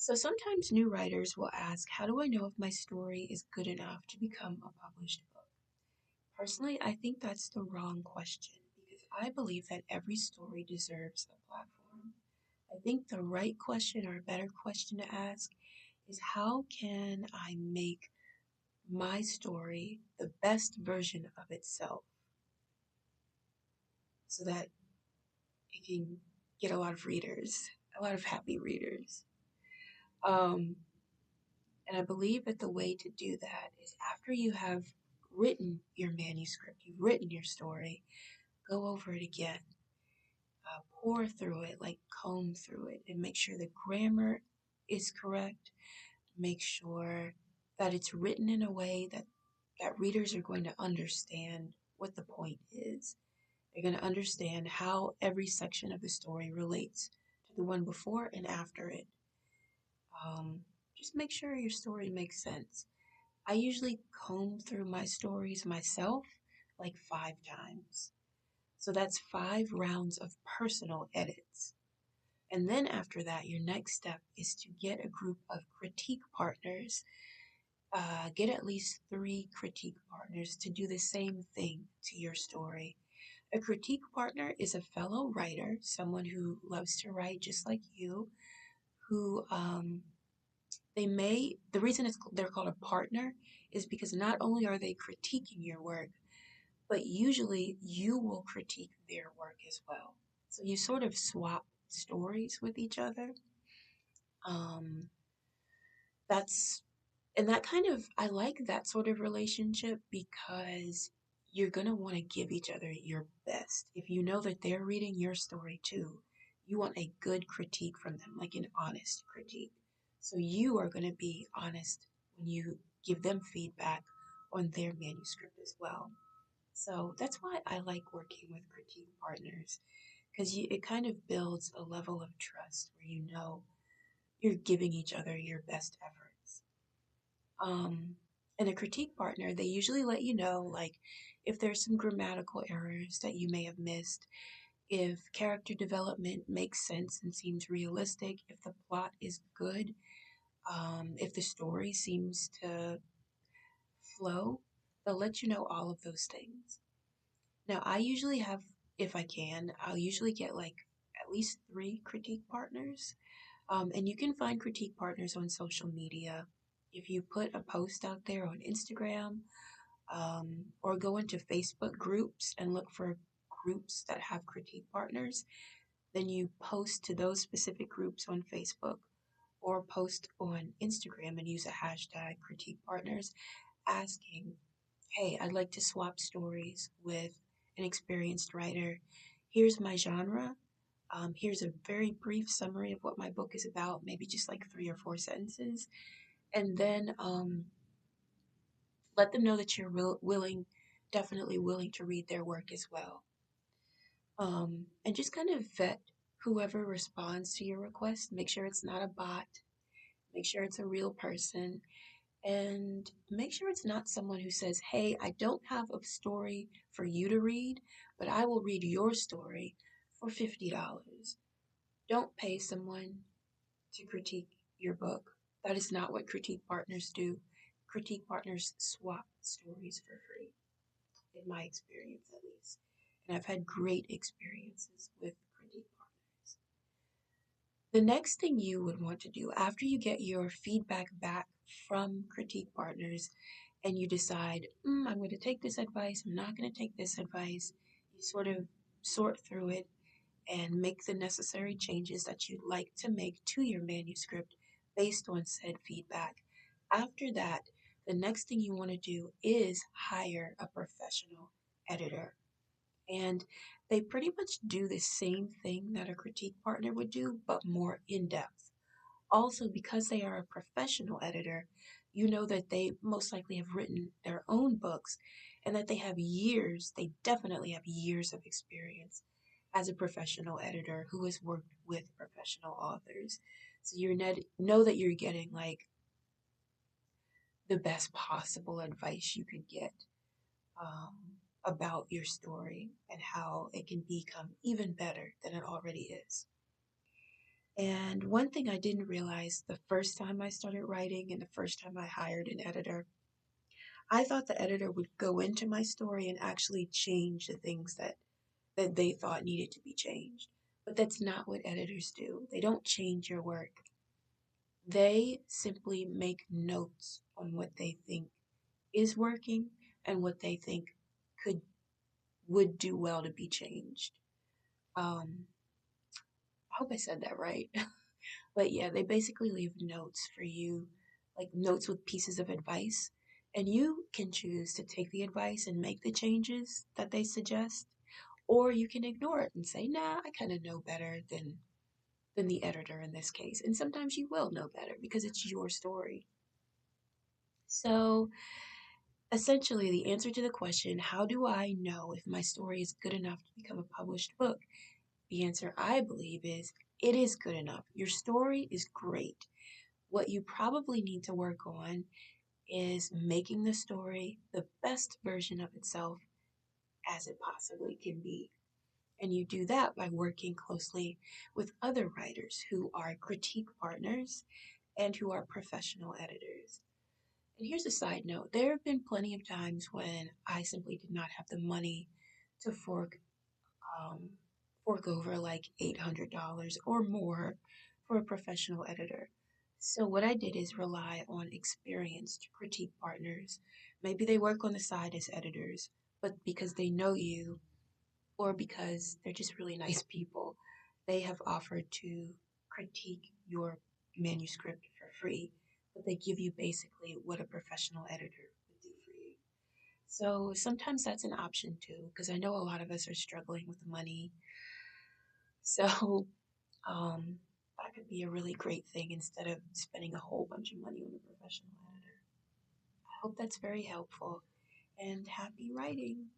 So sometimes new writers will ask, how do I know if my story is good enough to become a published book? Personally, I think that's the wrong question because I believe that every story deserves a platform. I think the right question or a better question to ask is how can I make my story the best version of itself so that it can get a lot of readers, a lot of happy readers. Um, And I believe that the way to do that is after you have written your manuscript, you've written your story, go over it again, pour through it, like comb through it, and make sure the grammar is correct. Make sure that it's written in a way that readers are going to understand what the point is. They're going to understand how every section of the story relates to the one before and after it. Um, just make sure your story makes sense. I usually comb through my stories myself like 5 times. So that's 5 rounds of personal edits. And then after that, your next step is to get a group of critique partners. Get at least 3 critique partners to do the same thing to your story. A critique partner is a fellow writer, someone who loves to write just like you, who the reason they're called a partner is because not only are they critiquing your work, but usually you will critique their work as well. So you sort of swap stories with each other. Um, that's and that kind of I like that sort of relationship because you're gonna want to give each other your best. If you know that they're reading your story too, you want a good critique from them, like an honest critique. So you are gonna be honest when you give them feedback on their manuscript as well. So that's why I like working with critique partners because it kind of builds a level of trust where you know you're giving each other your best efforts. Um, and a critique partner, they usually let you know, like, if there's some grammatical errors that you may have missed, if character development makes sense and seems realistic, if the plot is good, if the story seems to flow, they'll let you know all of those things. Now, I usually have, if I can, I'll usually get like at least 3 critique partners. And you can find critique partners on social media. If you put a post out there on Instagram, or go into Facebook groups and look for groups that have critique partners, then you post to those specific groups on Facebook or post on Instagram and use a hashtag critique partners asking, hey, I'd like to swap stories with an experienced writer. Here's my genre. Here's a very brief summary of what my book is about, maybe just like 3 or 4 sentences. And then let them know that you're willing, definitely willing to read their work as well. And just kind of vet whoever responds to your request. Make sure it's not a bot, make sure it's a real person, and make sure it's not someone who says, hey, I don't have a story for you to read, but I will read your story for $50. Don't pay someone to critique your book. That is not what critique partners do. Critique partners swap stories for free, in my experience at least. And I've had great experiences with critique partners. The next thing you would want to do after you get your feedback back from critique partners and you decide, I'm going to take this advice, I'm not going to take this advice, you sort of sort through it and make the necessary changes that you'd like to make to your manuscript based on said feedback. After that, the next thing you want to do is hire a professional editor. And they pretty much do the same thing that a critique partner would do, but more in depth. Also, because they are a professional editor, you know that they most likely have written their own books and that they have years, they definitely have years of experience as a professional editor who has worked with professional authors. So know that you're getting like the best possible advice you could get um, about your story and how it can become even better than it already is. And one thing I didn't realize the first time I started writing and the first time I hired an editor, I thought the editor would go into my story and actually change the things that they thought needed to be changed. But that's not what editors do. They don't change your work. They simply make notes on what they think is working and what they think could would do well to be changed. I hope I said that right. But yeah, they basically leave notes for you, like notes with pieces of advice, and you can choose to take the advice and make the changes that they suggest, or you can ignore it and say, "Nah, I kind of know better than the editor in this case." And sometimes you will know better because it's your story. So, essentially, the answer to the question, how do I know if my story is good enough to become a published book? The answer I believe is it is good enough. Your story is great. What you probably need to work on is making the story the best version of itself as it possibly can be. And you do that by working closely with other writers who are critique partners and who are professional editors. And here's a side note, there have been plenty of times when I simply did not have the money to um, fork over like $800 or more for a professional editor. So, what I did is rely on experienced critique partners. Maybe they work on the side as editors, but because they know you or because they're just really nice people, they have offered to critique your manuscript for free. But they give you basically what a professional editor would do for you. So sometimes that's an option too, because I know a lot of us are struggling with money. So that could be a really great thing instead of spending a whole bunch of money on a professional editor. I hope that's very helpful and happy writing.